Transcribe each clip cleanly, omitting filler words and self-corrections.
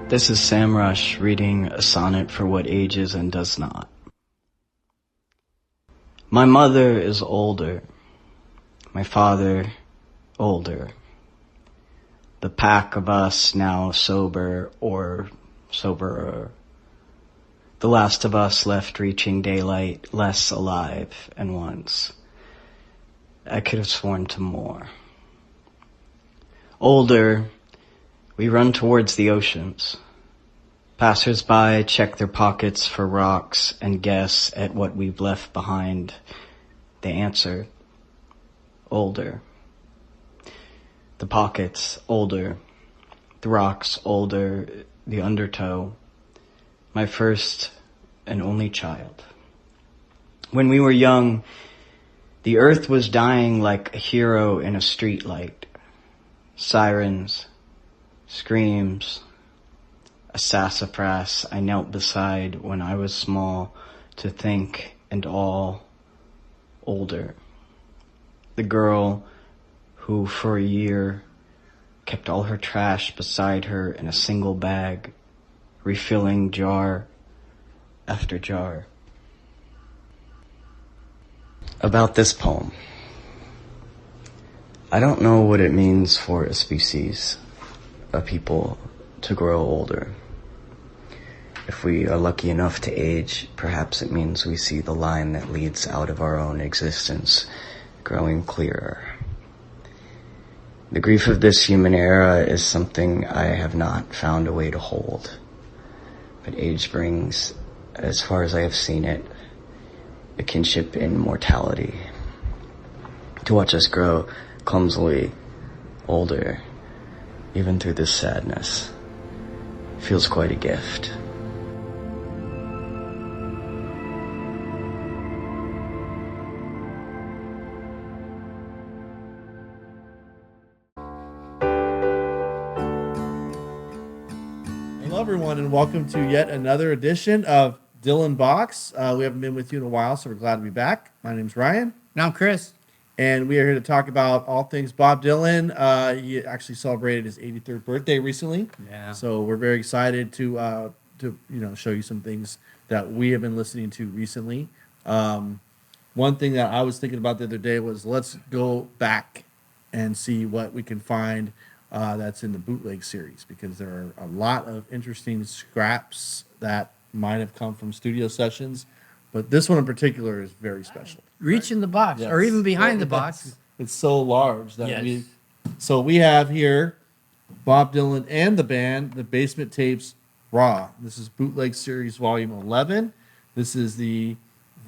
This is Sam Rush reading a sonnet for what ages and does not. My mother is older, my father older. The pack of us now sober or soberer. The last of us left reaching daylight, less alive, and once. I could have sworn to more. Older, we run towards the oceans. Passers-by check their pockets for rocks and guess at what we've left behind. They answer, older. The pockets, older. The rocks, older. The undertow. My first and only child. When we were young, the earth was dying like a hero in a streetlight. Sirens, screams, a sassafras I knelt beside when I was small to think and all older. The girl who for a year kept all her trash beside her in a single bag, refilling jar after jar. About this poem. I don't know what it means for a species, a people, to grow older. If we are lucky enough to age, perhaps it means we see the line that leads out of our own existence growing clearer. The grief of this human era is something I have not found a way to hold. But age brings, as far as I have seen it, a kinship in mortality. To watch us grow clumsily older, even through this sadness, feels quite a gift. Hello, everyone, and welcome to yet another edition of Dylan Box. We haven't been with you in a while, so we're glad to be back. My name's Ryan. And I'm Chris. And we are here to talk about all things Bob Dylan. He actually celebrated his 83rd birthday recently. Yeah. So we're very excited to show you some things that we have been listening to recently. One thing that I was thinking about the other day was let's go back and see what we can find that's in the Bootleg Series, because there are a lot of interesting scraps that might have come from studio sessions, but this one in particular is very special. Reach in the box, Yes. or even behind the box. It's so large that Yes. we have here Bob Dylan and the band, the Basement Tapes Raw. This is Bootleg Series Volume 11. This is the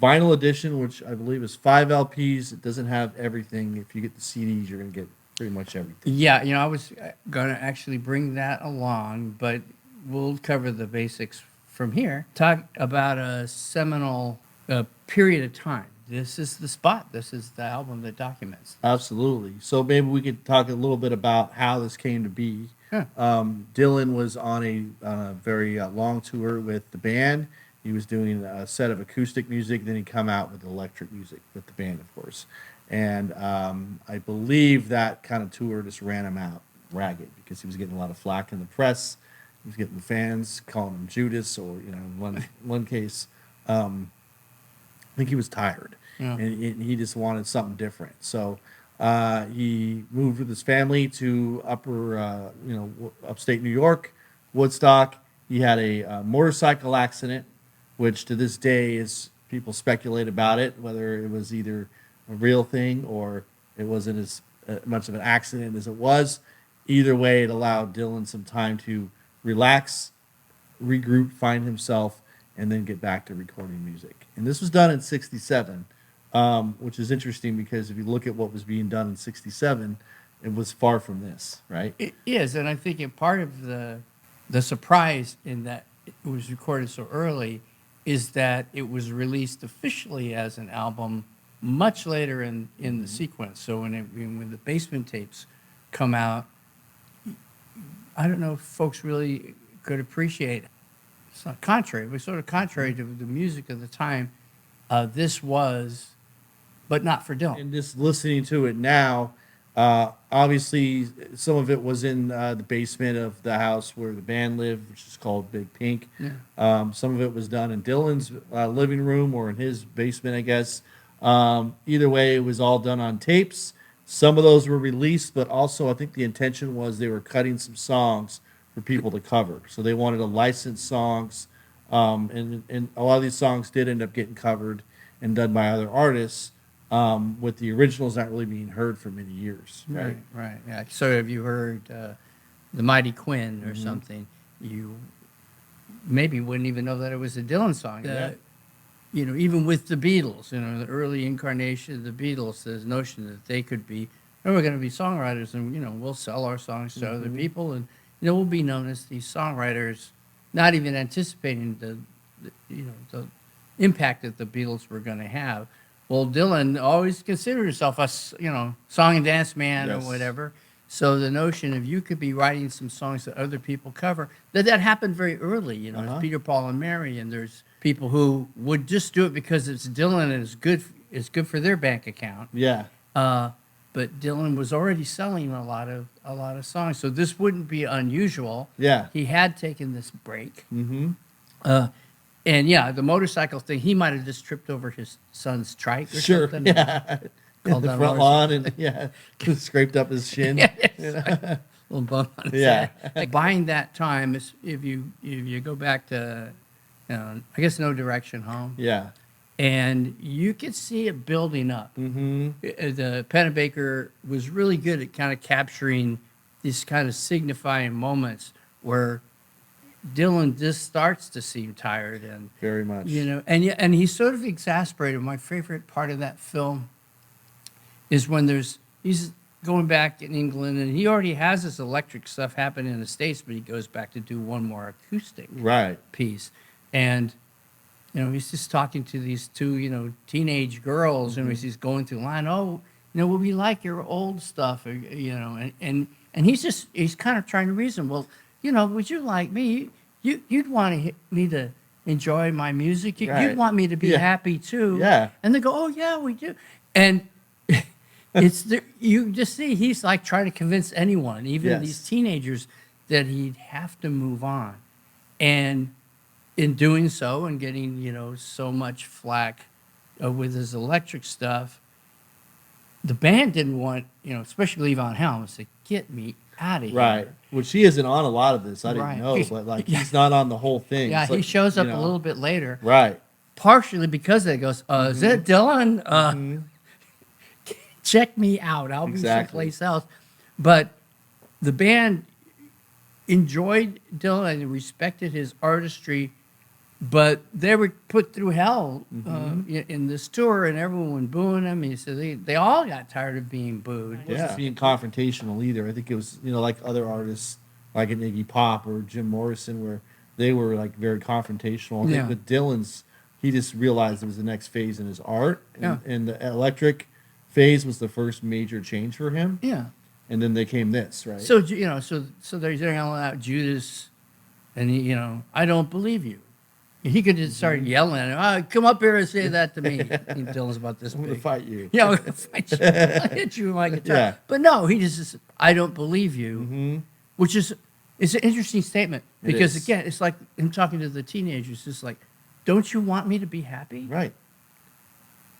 vinyl edition, which I believe is 5 LPs. It doesn't have everything. If you get the CDs, you're going to get pretty much everything. Yeah, I was going to actually bring that along, but we'll cover the basics from here. Talk about a seminal period of time. This is the spot. This is the album that documents. Absolutely. So maybe we could talk a little bit about how this came to be. Yeah. Dylan was on a very long tour with the band. He was doing a set of acoustic music. Then he'd come out with electric music with the band, of course. And I believe that kind of tour just ran him out ragged because he was getting a lot of flack in the press. He was getting the fans calling him Judas, or in one case, I think he was tired. Yeah. And he just wanted something different. So he moved with his family to upstate New York, Woodstock. He had a motorcycle accident, which to this day is people speculate about it, whether it was either a real thing or it wasn't as much of an accident as it was. Either way, it allowed Dylan some time to relax, regroup, find himself, and then get back to recording music. And this was done in 1967. Which is interesting because if you look at what was being done in 1967, it was far from this, right? It is, and I think part of the surprise in that it was recorded so early is that it was released officially as an album much later in the sequence. So when the Basement Tapes come out, I don't know if folks really could appreciate. It's not contrary, but sort of contrary to the music of the time. This was, but not for Dylan. And just listening to it now, Obviously, some of it was in the basement of the house where the band lived, which is called Big Pink. Yeah. Some of it was done in Dylan's living room or in his basement, I guess. Either way, it was all done on tapes. Some of those were released, but also I think the intention was they were cutting some songs for people to cover. So they wanted to license songs, and a lot of these songs did end up getting covered and done by other artists, with the originals not really being heard for many years. Right. Right. Yeah. So have you heard the Mighty Quinn or something? You maybe wouldn't even know that it was a Dylan song. Yeah. You know, even with the Beatles, you know, the early incarnation of the Beatles, there's notion that they could be, oh, we're going to be songwriters, and you know, we'll sell our songs to other people, and you know, we'll be known as these songwriters, not even anticipating the you know, the impact that the Beatles were going to have. Well, Dylan always considered himself a you know, song and dance man Yes. or whatever. So the notion of you could be writing some songs that other people cover, that happened very early. You know, Uh-huh. Peter, Paul, and Mary, and there's people who would just do it because it's Dylan and it's good for their bank account. Yeah. But Dylan was already selling a lot of songs, so this wouldn't be unusual. Yeah. He had taken this break. Mm-hmm. And yeah, the motorcycle thing, he might have just tripped over his son's trike or Sure. something. Yeah. In Called the down front a lawn, and yeah, scraped up his shin. Little bump on his Yeah. head. Like buying that time, if you go back to, I guess No Direction Home, Yeah. and you could see it building up. Mm-hmm. The Pennebaker was really good at kind of capturing these kind of signifying moments where Dylan just starts to seem tired, and Very much. you know, and he's sort of exasperated. My favorite part of that film is when he's going back in England, and he already has this electric stuff happening in the States, but he goes back to do one more acoustic Right. piece, and you know, he's just talking to these two, you know, teenage girls, and he's going through the line. Oh, you know, will we like your old stuff? Or, you know, and he's kind of trying to reason. Well, you know, would you like me? You'd want me to enjoy my music. Right. You'd want me to be Yeah. happy too. Yeah. And they go, oh yeah, we do. And you just see he's like trying to convince anyone, even Yes. these teenagers, that he'd have to move on. And in doing so and getting, you know, so much flack with his electric stuff, the band didn't want, you know, especially Levon Helms, to get me out of here. Right. Which he isn't on a lot of this. I didn't Right. know, but like he's not on the whole thing. Yeah, It's he like, shows up you a know. little bit later, Right. partially because it goes, is it Dylan? Check me out. I'll be Exactly. someplace else. But the band enjoyed Dylan and respected his artistry, but they were put through hell in this tour, and everyone booing him. He said they all got tired of being booed. It wasn't being confrontational either. I think it was, you know, like other artists like an Iggy Pop or Jim Morrison, where they were like very confrontational. I Yeah. think with Dylan's, he just realized it was the next phase in his art, Yeah. and the electric phase was the first major change for him. Yeah. And then they came this, right? So you know, so they're yelling out Judas, and he, you know, I don't believe you. He could just start yelling, come up here and say that to me. And Dylan's about this I'm going to big. fight you. Yeah, I'm gonna fight you. I'll hit you with my guitar. Yeah. But no, he just says, I don't believe you, which is it's an interesting statement It because is. again, it's like him talking to the teenagers. It's like, don't you want me to be happy? Right.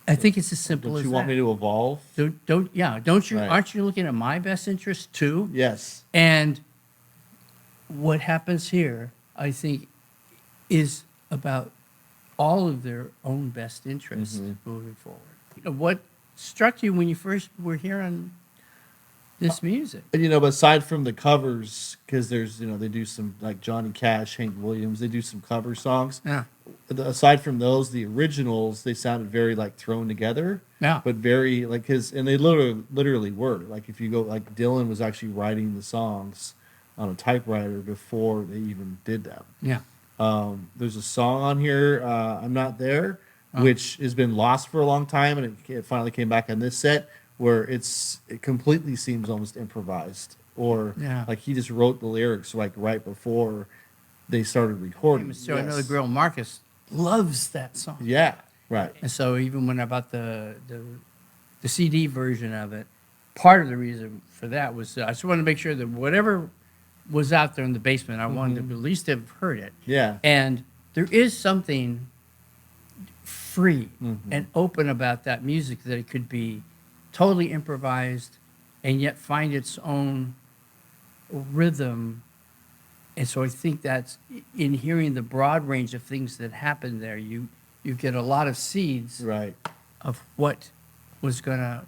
I think it's as simple Don't as you that. want me to evolve? Don't you? Right. Aren't you looking at my best interest too? Yes. And what happens here, I think, is about all of their own best interests moving forward. What struck you when you first were hearing this music? And, you know, but aside from the covers, because there's, you know, they do some like Johnny Cash, Hank Williams, they do some cover songs. Yeah. Aside from those, the originals, they sounded very like thrown together. Yeah. But very like and they literally were. Like if you go, like Dylan was actually writing the songs on a typewriter before they even did them. Yeah. There's a song on here, I'm Not There, which has been lost for a long time, and it finally came back on this set, where it completely seems almost improvised, or Yeah. like he just wrote the lyrics like right before they started recording. So I know the girl Marcus loves that song. Yeah, right. And so even when I bought the CD version of it, part of the reason for that was I just wanted to make sure that whatever was out there in the basement, I wanted to at least have heard it. Yeah. And there is something free and open about that music, that it could be totally improvised and yet find its own rhythm. And so I think that's, in hearing the broad range of things that happen there, you get a lot of seeds Right. of what was gonna,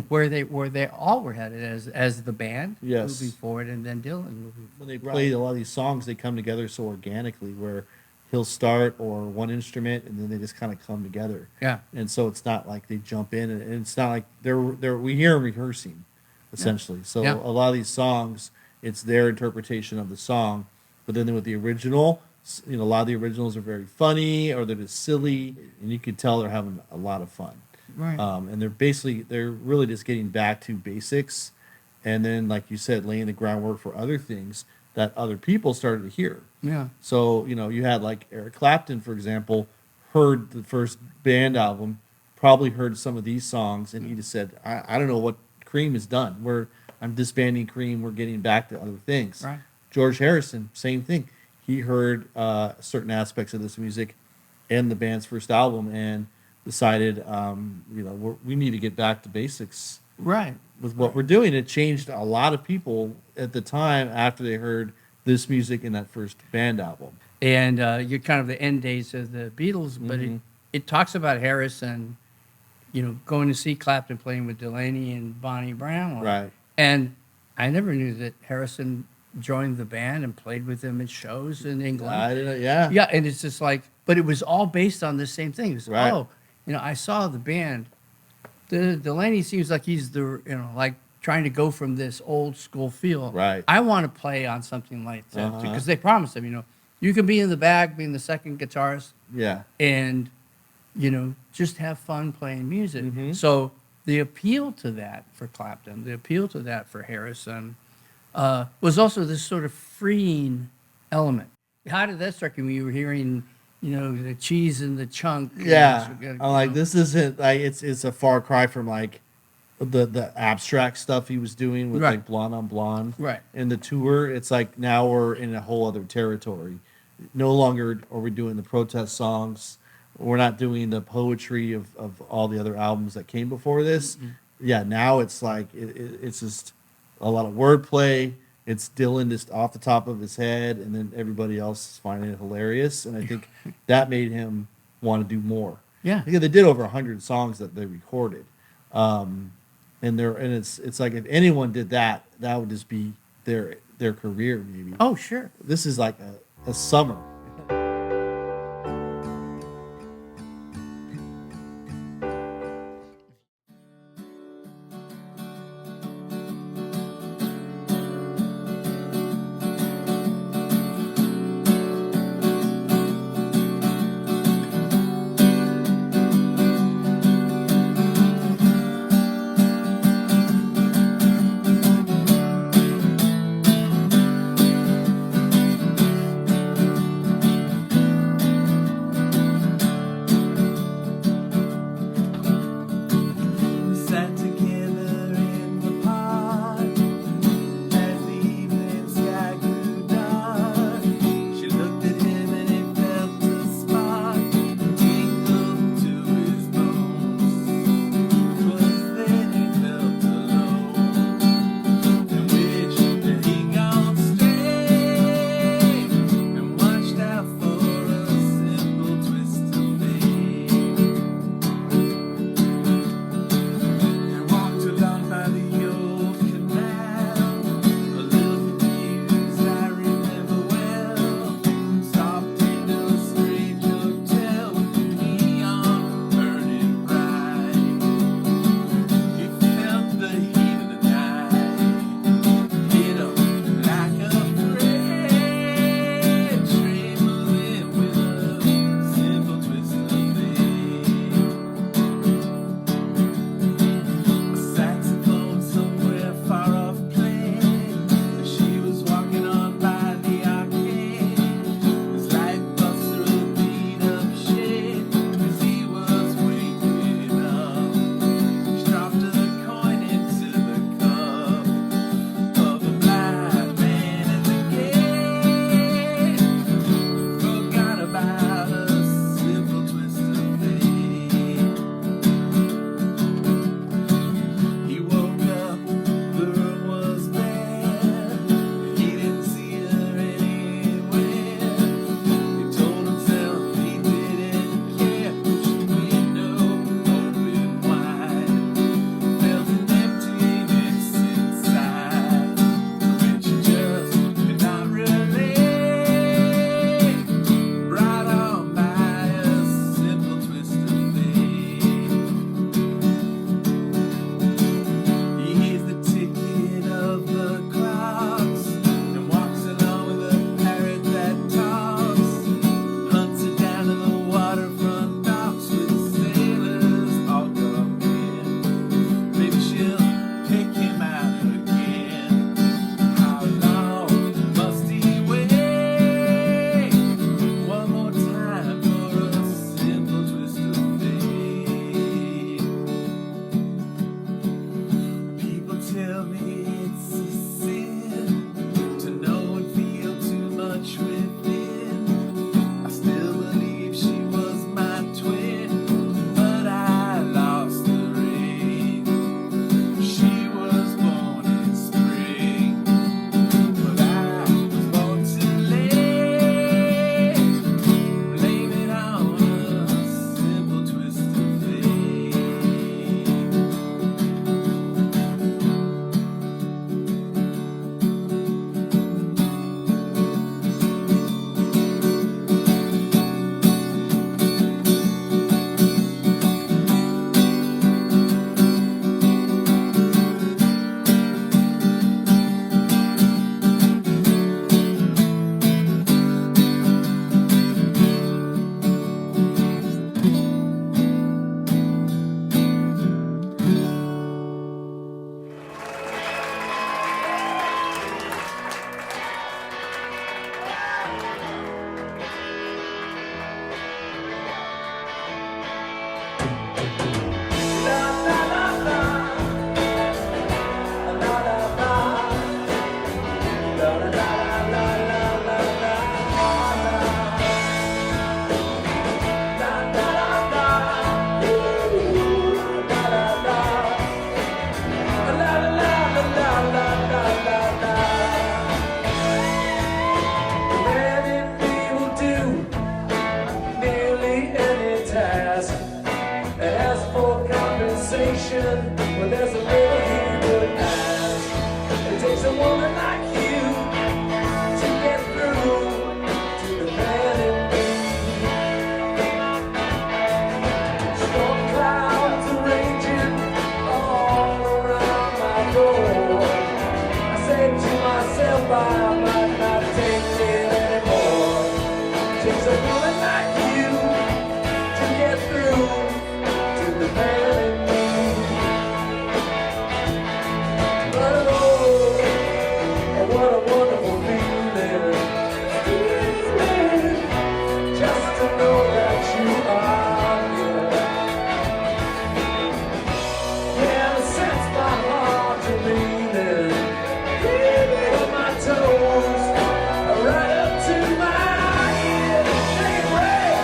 where they all were headed as the band Yes. moving forward, and then Dylan moving When they forward. play a lot of these songs, they come together so organically, where he'll start or one instrument and then they just kind of come together. Yeah. And so it's not like they jump in, and it's not like we hear them rehearsing, essentially. So Yeah. a lot of these songs, it's their interpretation of the song, but then with the original, a lot of the originals are very funny or they're just silly, and you can tell they're having a lot of fun. Right. And they're really just getting back to basics, and then, like you said, laying the groundwork for other things that other people started to hear. Yeah. So, you had like Eric Clapton, for example, heard the first band album, probably heard some of these songs, and he just said, I don't know what Cream has done. I'm disbanding Cream, we're getting back to other things. Right. George Harrison, same thing. He heard certain aspects of this music and the band's first album and decided, we need to get back to basics Right. with what we're doing. It changed a lot of people at the time after they heard this music in that first band album. And you're kind of the end days of the Beatles, but it talks about Harrison, going to see Clapton playing with Delaney and Bonnie Brown. Right. And I never knew that Harrison joined the band and played with them at shows in England. I didn't know, yeah. Yeah, and it's just like, but it was all based on the same thing. It was, Right. I saw the band. Delaney seems like he's like trying to go from this old school feel. Right. I want to play on something like that Uh-huh. because they promised him, you can be in the back, being the second guitarist, Yeah. and just have fun playing music. Mhm. So the appeal to that for Clapton, the appeal to that for Harrison, was also this sort of freeing element. How did that strike you when you were hearing, the cheese and the chunk? Yeah. and I'm like, this isn't like, it's a far cry from like the abstract stuff he was doing with Right. like Blonde on Blonde. Right. And the tour, it's like now we're in a whole other territory. No longer are we doing the protest songs. We're not doing the poetry of all the other albums that came before this. Yeah, now it's like it's just a lot of wordplay. It's Dylan just off the top of his head, and then everybody else is finding it hilarious. And I think that made him want to do more. Yeah. Because they did over 100 songs that they recorded, and it's like if anyone did that, that would just be their career maybe. Oh, sure. This is like a summer. When there's a little he would ask. It takes a woman like you to get through to the man in me. Storm clouds are raging all around my door. I say to myself, I might not take it anymore. It takes a woman like you to get through to the man in me. What a wonderful feeling, just to know that you are here. Yeah, it sets my heart to beating, from my toes right up to my ears. Take a break.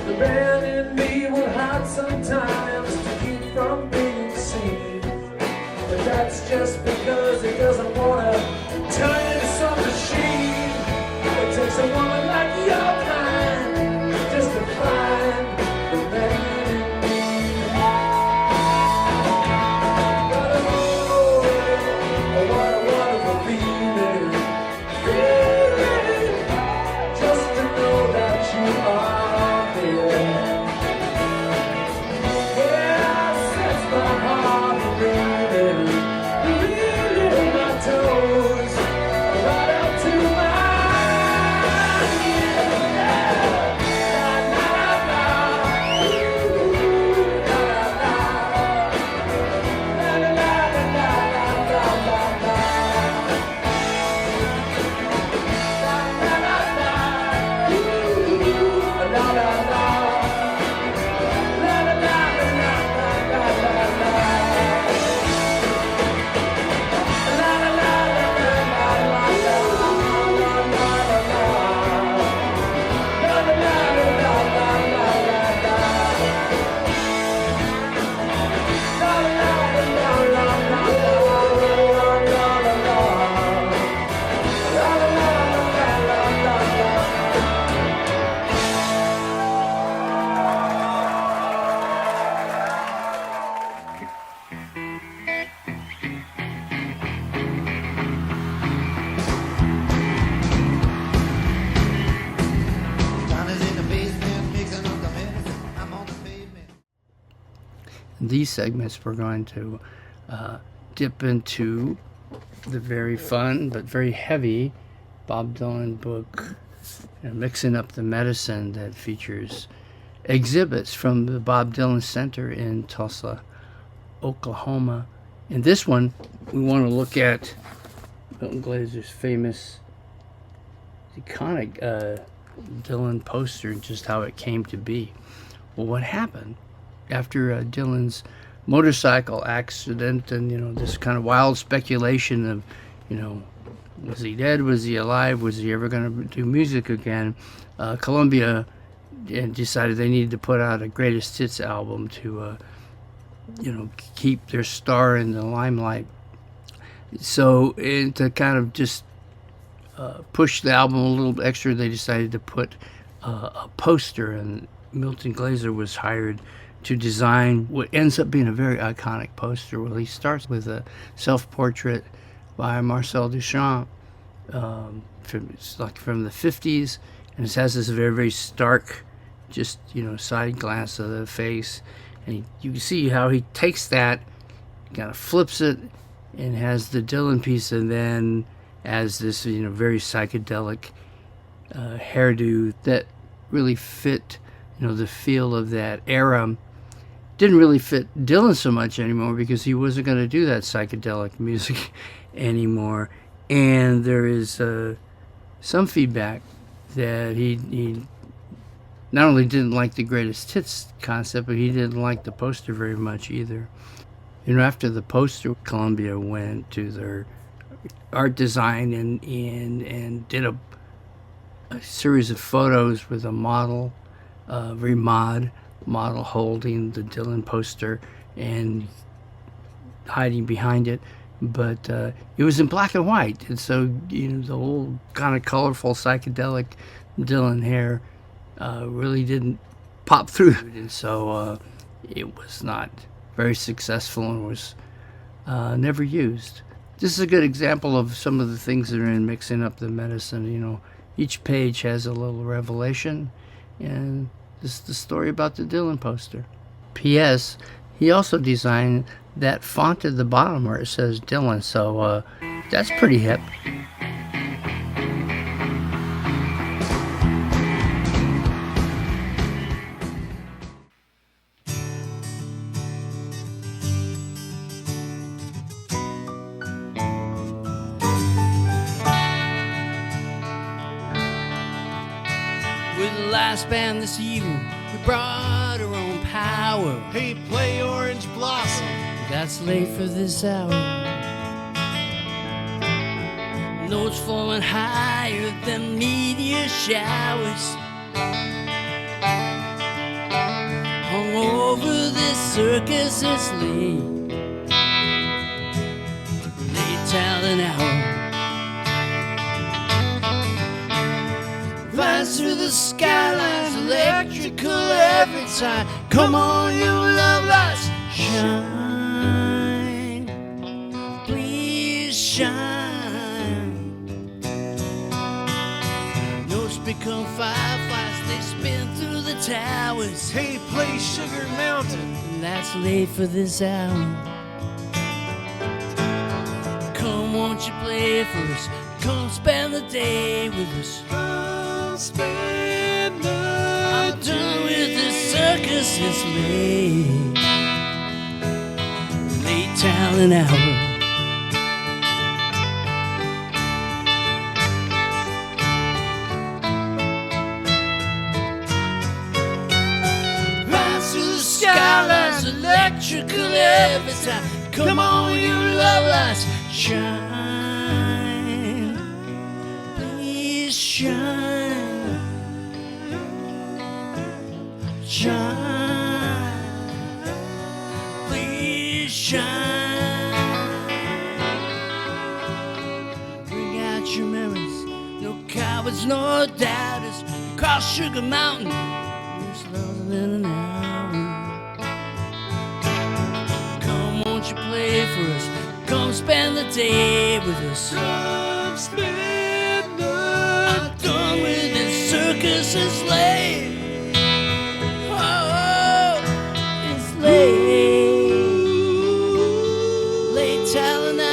The man in me will hide sometimes to keep from being seen. But that's just because he doesn't want to turn into some machine. It takes a woman like your kind just to find the man in me. But oh, what a wonderful feeling. Just to know that you are. Yeah, sets my heart beating, in my toes, right up to my ears. La la la, ooh, la la la, la la la la la la la. La la la, ooh, la la la. These segments we're going to dip into the very fun but very heavy Bob Dylan book, Mixing Up the Medicine, that features exhibits from the Bob Dylan Center in Tulsa, Oklahoma. In this one, we want to look at Milton Glazer's famous, iconic Dylan poster and just how it came to be. Well, what happened after Dylan's motorcycle accident, and this kind of wild speculation of, was he dead? Was he alive? Was he ever going to do music again? Columbia decided they needed to put out a greatest hits album to, keep their star in the limelight. So, to kind of just push the album a little extra, they decided to put a poster, and Milton Glaser was hired to design what ends up being a very iconic poster. Well, he starts with a self-portrait by Marcel Duchamp. It's like from the 50s, and it has this very, very stark, just, side glance of the face. And you can see how he takes that, kind of flips it, and has the Dylan piece, and then as this, very psychedelic hairdo that really fit, the feel of that era. Didn't really fit Dylan so much anymore because he wasn't going to do that psychedelic music anymore. And there is some feedback that he not only didn't like the greatest hits concept, but he didn't like the poster very much either. After the poster, Columbia went to their art design and did a series of photos with a model, very model holding the Dylan poster and hiding behind it. But it was in black and white, and so the whole kind of colorful psychedelic Dylan hair really didn't pop through, and so it was not very successful and was never used. This is a good example of some of the things that are in mixing up the medicine. Each page has a little revelation, and this is the story about the Dylan poster. P.S. He also designed that font at the bottom where it says Dylan, so that's pretty hip. With the last band this evening, we brought our own power. Hey, play Orange Blossom. That's late for this hour. Notes falling higher than meteor showers. Hung over this circus, it's late. Late talent hour. Flies through the skylines, electrical every time. Come on, you love lights, shine, please shine. Notes become fireflies, they spin through the towers. Hey, play Sugar Mountain. That's late for this hour. Come, won't you play for us? Come spend the day with us. Spend the I'm done with this circus, it's late. Late talent hour. Rise through the skylines, electrical every time. Come on, you love lights, shine, please shine. Shine, please shine. Bring out your memories, no cowards, no doubters. Cross Sugar Mountain, you're slower than an hour. Come, won't you play for us? Come spend the day with us. Come spend the I'm done with this circus, it's late. Late talent hour.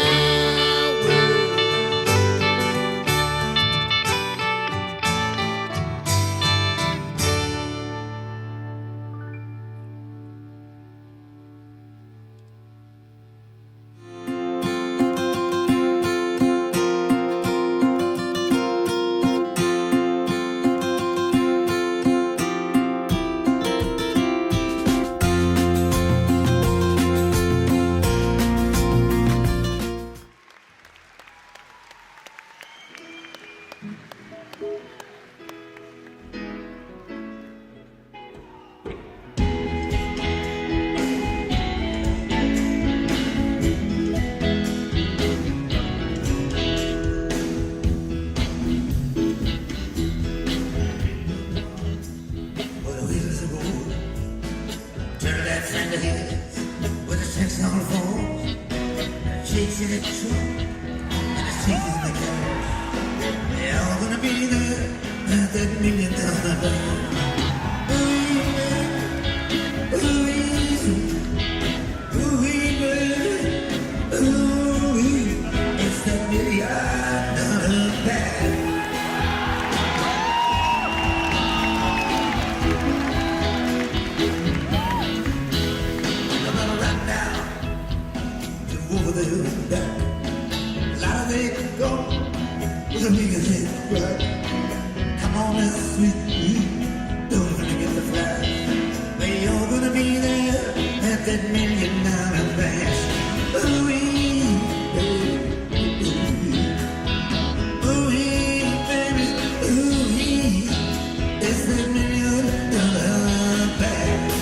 chasing the cash. They're all gonna be there at that $1,000,000 band. It's that $1,000,000 band. I'm gonna run down to over there and back. A lot of they go with a bigger thing, right? Come on now, sweet, don't forget the flash. They all gonna be there at that $1,000,000 bash. Ooh-wee, baby, ooh-wee, baby, ooh-wee. It's that $1,000,000 bash.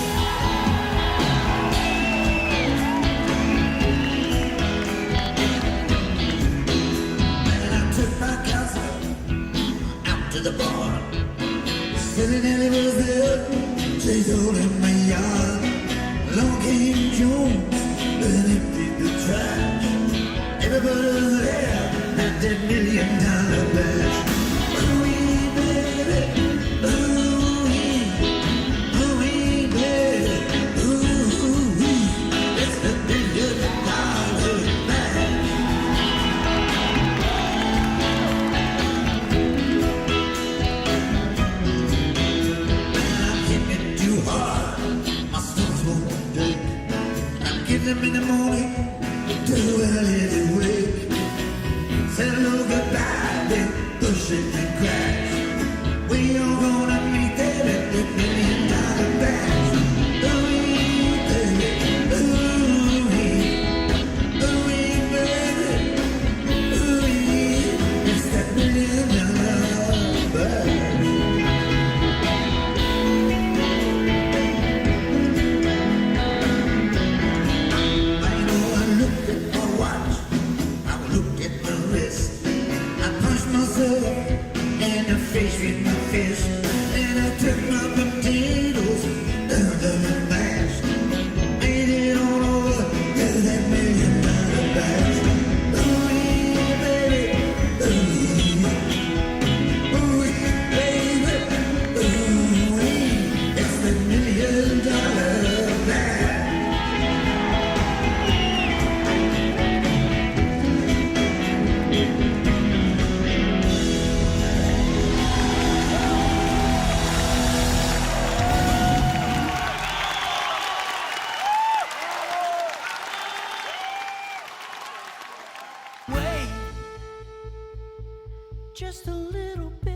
And I took my counselor out to the bar. Silly Nelly was there, she told him my yard. Along came Jones, and emptied the trash. Everybody was there at that $1,000,000 bash. Ooh-wee, baby, ooh-wee, ooh-wee, baby, ooh-wee. It's the $1,000,000 bash. I'm hitting it too hard, my stones won't break. I'm getting them in the morning, too early to wake. Said hello, goodbye, then push it and crash. We all gonna meet there at the $1,000,000 bash. Ooh-wee, baby, ooh-wee, ooh-wee, baby, ooh-wee. It's that $1,000,000 bash. I know I looked at my watch, I looked at my wrist. I punched myself in the face with my fist. And I took my potatoes down to the mash. Made it all over to that $1,000,000 bash. Ooh-wee, baby, ooh-wee, ooh-wee, baby, ooh-wee. It's the $1,000,000 bash. Wait, just a little bit.